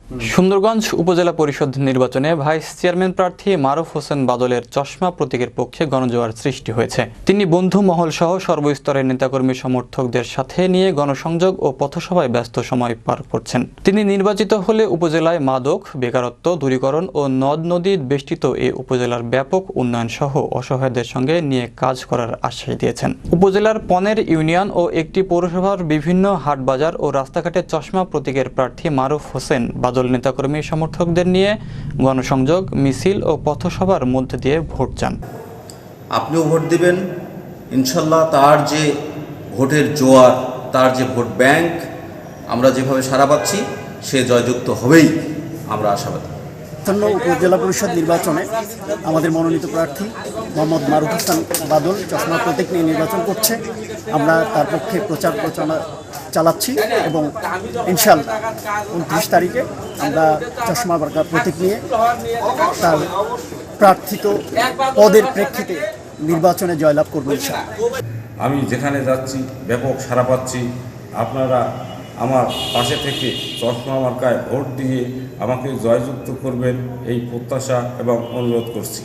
সুন্দরগঞ্জ উপজেলা পরিষদ নির্বাচনে ভাইস চেয়ারম্যান প্রার্থী মারুফ হোসেন বাদলের চশমা প্রতীকের পক্ষে গণজোয়ার সৃষ্টি হয়েছে। তিনি বন্ধু মহল সহ সর্বস্তরের নেতাকর্মী সমর্থকদের সাথে নিয়ে গণসংযোগ ও পথসভায় ব্যস্ত সময় পার করছেন। তিনি নির্বাচিত হলে উপজেলায় মাদক, বেকারত্ব দূরীকরণ ও নদ নদী বেষ্টিত এই উপজেলার ব্যাপক উন্নয়ন সহ অসহায়দের সঙ্গে নিয়ে কাজ করার আশ্বাস দিয়েছেন। উপজেলার 15 ইউনিয়ন ও একটি পৌরসভার বিভিন্ন হাটবাজার ও রাস্তাঘাটে চশমা প্রতীকের প্রার্থী মারুফ হোসেন বাদল নেতাকর্মী সমর্থকদের নিয়ে গণসংযোগ, মিছিল ও পথসভার মধ্যে দিয়ে ভোট চান। আপনিও ভোট দিবেন ইনশাল্লাহ। তার যে ভোটের জোয়ার, তার যে ভোট ব্যাংক, আমরা যেভাবে সাড়া পাচ্ছি, সে জয়যুক্ত হবেই, আমরা আশাবাদী। উপজেলা পরিষদ নির্বাচনে আমাদের মনোনীত প্রার্থী মোহাম্মদ মারুফ হোসেন বাদল চশমা প্রতীক নিয়ে নির্বাচন করছে। আমরা তার পক্ষে প্রচারণা চালাচ্ছি এবং ইনশাআল্লাহ 29 তারিখে আমরা চশমা প্রতীক নিয়ে তার প্রার্থিত পদের প্রেক্ষিতে নির্বাচনে জয়লাভ করব ইনশাআল্লাহ। আমি যেখানে যাচ্ছি ব্যাপক সাড়া পাচ্ছি। আপনারা আমার পাশে থেকে চশমা মার্কায় ভোট দিয়ে আমাকে জয়যুক্ত করবেন এই প্রত্যাশা এবং অনুরোধ করছি।